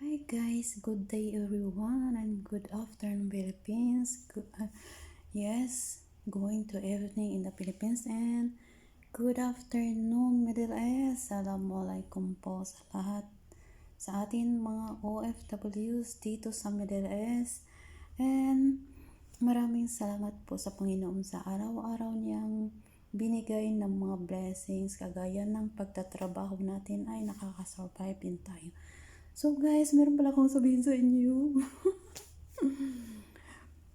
Hi guys, good day everyone and good afternoon Philippines. Yes, going to evening in the Philippines and good afternoon Middle East. Assalamualaikum po sa lahat sa atin mga OFWs dito sa Middle East. And maraming salamat po sa Panginoon sa araw-araw niyang binigay ng mga blessings kagaya ng pagtatrabaho natin ay nakakasurvive din tayo. So guys, meron pala akong sabihin sa inyo.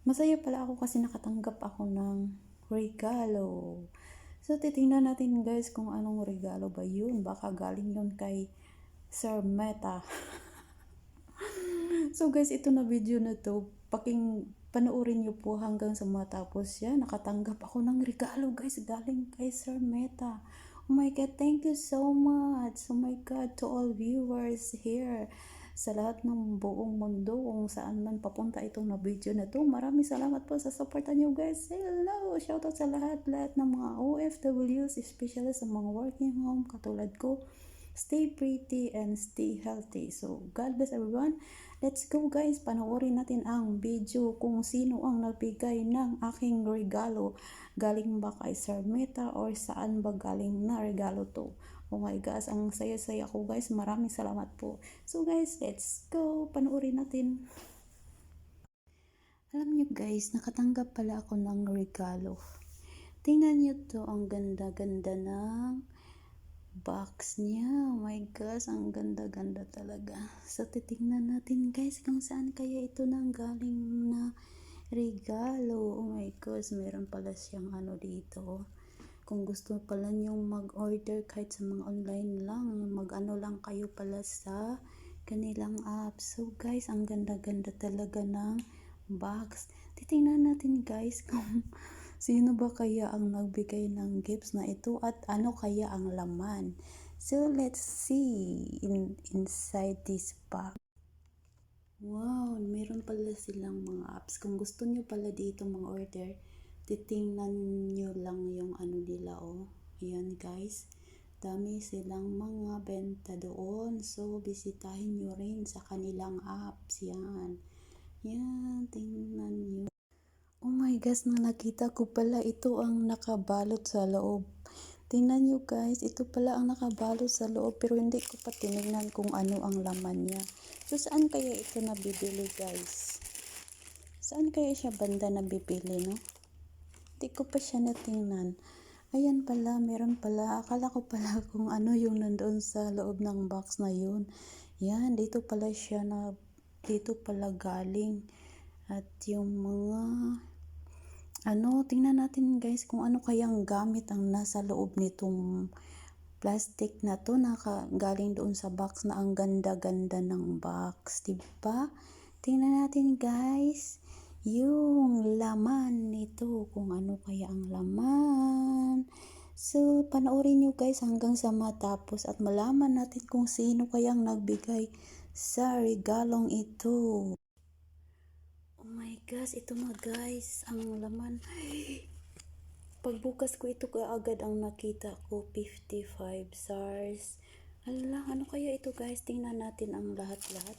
Masaya pala ako kasi nakatanggap ako ng regalo. So titingnan natin guys kung anong regalo ba yun. Baka galing yun kay Sir Meta. So guys, ito na video na to. Panoorin nyo po hanggang sa matapos yan. Nakatanggap ako ng regalo guys galing kay Sir Meta. Oh my God, thank you so much. Oh my God, to all viewers here sa lahat ng buong mundo kung saan man papunta itong na video na to. Maraming salamat po sa suporta nyo guys. Hello! Shoutout sa lahat ng mga OFWs, especially sa mga working home katulad ko. Stay pretty and stay healthy. So, God bless everyone. Let's go guys. Panoorin natin ang video kung sino ang nagbigay ng aking regalo. Galing ba kay Sir Meta or saan ba galing na regalo to? Oh my gosh, ang saya-saya ko guys. Maraming salamat po. So guys, let's go. Panoorin natin. Alam nyo guys, nakatanggap pala ako ng regalo. Tingnan nyo to, ang ganda-ganda ng box niya. Oh my gosh, ang ganda-ganda talaga. So, titingnan natin guys kung saan kaya ito nang galing na regalo. Oh my gosh, meron pala siyang ano dito. Kung gusto pala niyong mag-order kahit sa mga online lang, mag-ano lang kayo pala sa kanilang app. So guys, ang ganda-ganda talaga ng box. Titingnan natin guys kung sino ba kaya ang nagbigay ng gifts na ito at ano kaya ang laman. So let's see inside this box. Wow, meron pala silang mga apps. Kung gusto nyo pala dito mga order, titingnan nyo lang yung ano nila oh. Ayan guys, dami silang mga benta doon. So bisitahin nyo rin sa kanilang apps. Yan. Yan, tingnan nyo. Oh my gosh, nakita ko pala ito ang nakabalot sa loob. Tingnan nyo guys, ito pala ang nakabalot sa loob pero hindi ko pa tinignan kung ano ang laman niya. So saan kaya ito nabibili guys? Saan kaya siya banda nabibili no? Hindi ko pa siya natingnan. Ayan pala, meron pala. Akala ko pala kung ano yung nandoon sa loob ng box na yun. Yan, dito pala siya dito pala galing. At yung mga tingnan natin guys kung ano kayang gamit ang nasa loob nitong plastic na to galing doon sa box na ang ganda-ganda ng box, diba? Tingnan natin guys yung laman nito, kung ano kaya ang laman. So, panoorin nyo guys hanggang sa matapos at malaman natin kung sino kayang nagbigay sa regalong ito. Oh my gosh, ito na guys, ang laman. Pagbukas ko ito agad ang nakita ko, 55 stars. Ala, ano kaya ito guys? Tingnan natin ang lahat-lahat.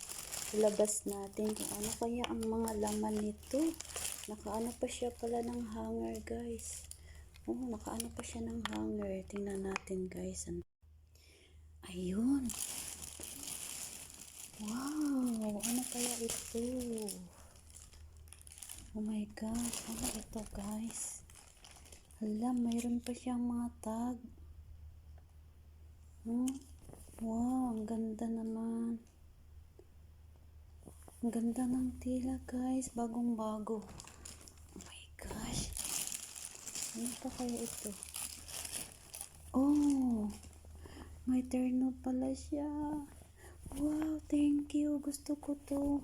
Ilabas natin kung ano kaya ang mga laman nito. Nakaano pa siya pala ng hanger guys. Oh, nakaano pa siya ng hanger. Tingnan natin guys. Ayun. Wow, ano kaya ito? Oh my God, ano ito guys? Hala, mayroon pa siyang mga tag. Wow, ang ganda naman. Ang ganda ng tila guys, bagong bago. Oh my gosh. Ano pa kaya ito? Oh, may terno pala siya. Wow, thank you. Gusto ko to.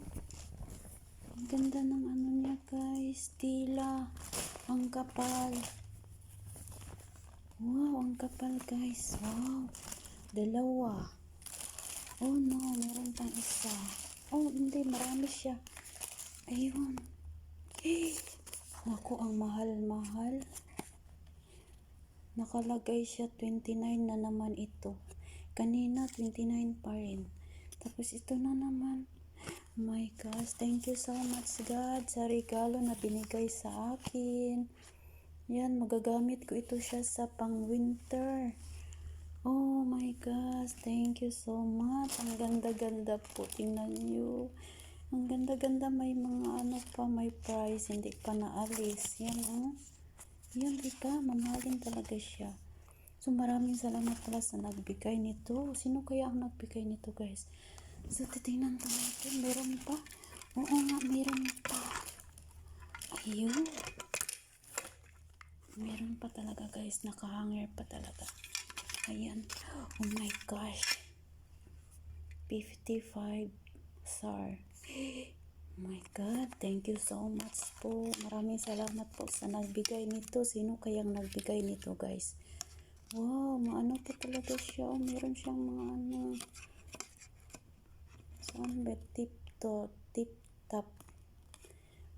Ang ganda ng ano niya guys, tila. Ang kapal. Wow, ang kapal guys. Wow, dalawa. Oh no, meron pang isa. Oh, hindi, marami siya. Ayun. Hey, naku, ang mahal-mahal. Nakalagay siya 29 na naman ito. Kanina 29 pa rin. Tapos ito na naman. Oh my gosh, thank you so much God sa regalo na binigay sa akin. Yan, magagamit ko ito siya sa pang-winter. Oh my gosh, thank you so much. Ang ganda-ganda po, tingnan nyo. Ang ganda-ganda, may mga ano pa, may price, hindi pa naalis. Yan, oh. Yan, diba? Mamahalin talaga siya. So, maraming salamat pala sa nagbigay nito. Sino kaya ang nagbigay nito, guys? So, titingnan pa natin. Meron pa? Oo nga, meron pa. Ayun. Meron pa talaga, guys. Nakahanger pa talaga. Ayan. Oh my gosh. 55 star. Oh my God. Thank you so much po. Maraming salamat po sa nagbigay nito. Sino kayang nagbigay nito, guys? Wow, maano pa talaga siya. Oh, meron siyang mga ano. Saan ba? Tip top.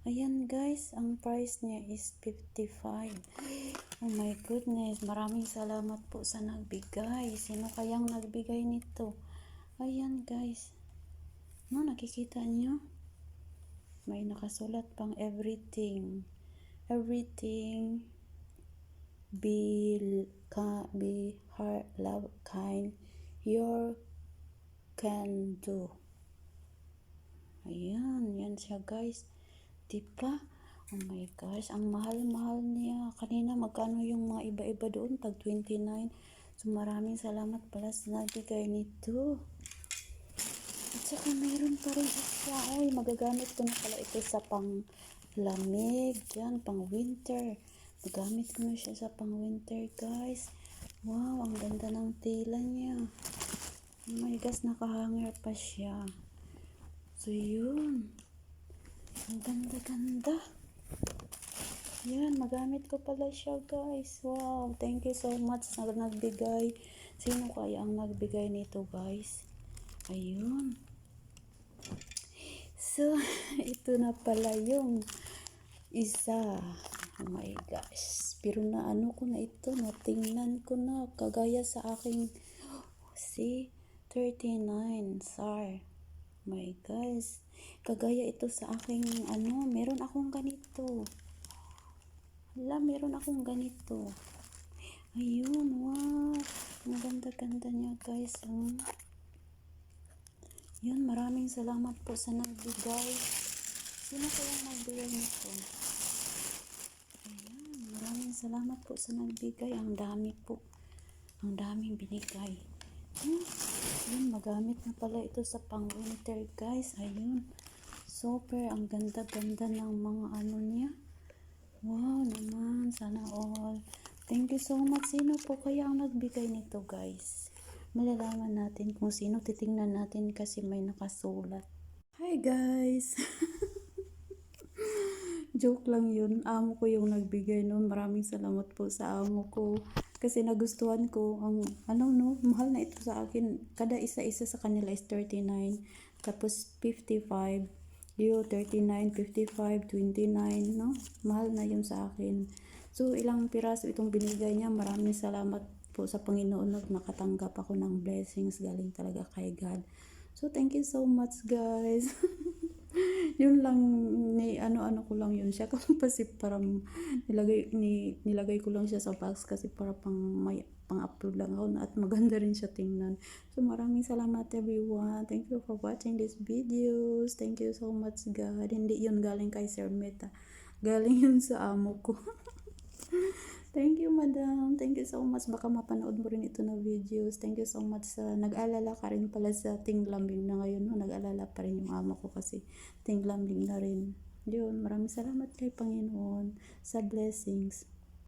Ayan guys, ang price niya is 55. Oh my goodness, maraming salamat po sa nagbigay. Sino kayang nagbigay nito? Ayan guys. No, nakikita niyo? May nakasulat pang everything. Everything be heart, love, kind, your can do. Ayan, yan siya guys. Diba? Oh my gosh, ang mahal-mahal niya. Kanina magkano yung mga iba-iba doon? Tag 29. So maraming salamat pala sa nagbigay nito. At saka mayroon pa rin siya. Oy, magagamit ko na pala ito sa pang lamig. Yan, pang winter. Magamit ko na siya sa pang winter guys. Wow, ang ganda ng tela niya. Oh my gosh, nakahanger pa siya. So yun. Ang ganda-ganda. Yan, magamit ko pala siya guys. Wow, thank you so much sa nagbigay. Sino kaya ang nagbigay nito guys? Ayun. So, ito na pala yung isa. Oh my gosh. Pero na ano ko na ito, natingnan ko na. Kagaya sa aking, see, 39 star. Oh my gosh. Kagaya ito sa aking, ano, meron akong ganito. Hala, meron akong ganito. Ayun, wow. Ang ganda-ganda niya guys. Yun, maraming salamat po sa nagbigay. Sino kaya nagbigay nito? Ayan, maraming salamat po sa nagbigay. Ang dami po. Ang daming binigay. Yun, magamit na pala ito sa pang-winter guys. Ayun. Super, ang ganda-ganda ng mga ano niya. Wow naman, sana all. Thank you so much. Sino po kaya ang nagbigay nito guys? Malalaman natin kung sino. Titingnan natin kasi may nakasulat. Hi guys! Joke lang yun. Amo ko yung nagbigay nun. Maraming salamat po sa amo ko. Kasi nagustuhan ko. Ang, ano no, mahal na ito sa akin. Kada isa-isa sa kanila is 39. Tapos 55. Yo, 39, 55, 29, no? Mahal na yun sa akin. So, ilang piraso itong binigay niya. Maraming salamat po sa Panginoon. Nakatanggap ako ng blessings. Galing talaga kay God. So, thank you so much, guys. Yun lang, ni ano-ano ko lang yun siya. Kasi parang nilagay ko lang siya sa box kasi para pang-upload lang ako at maganda rin siya tingnan. So, maraming salamat everyone. Thank you for watching this videos. Thank you so much God. Hindi yun galing kay Sir Meta. Galing yun sa amo ko. Thank you, madam. Thank you so much. Baka mapanood mo rin ito na videos. Thank you so much sa nag-alala ka rin pala sa tinglambing na ngayon. No? Nag-alala pa rin yung amo ko kasi tinglambing na rin. Yun, maraming salamat kay Panginoon sa blessings.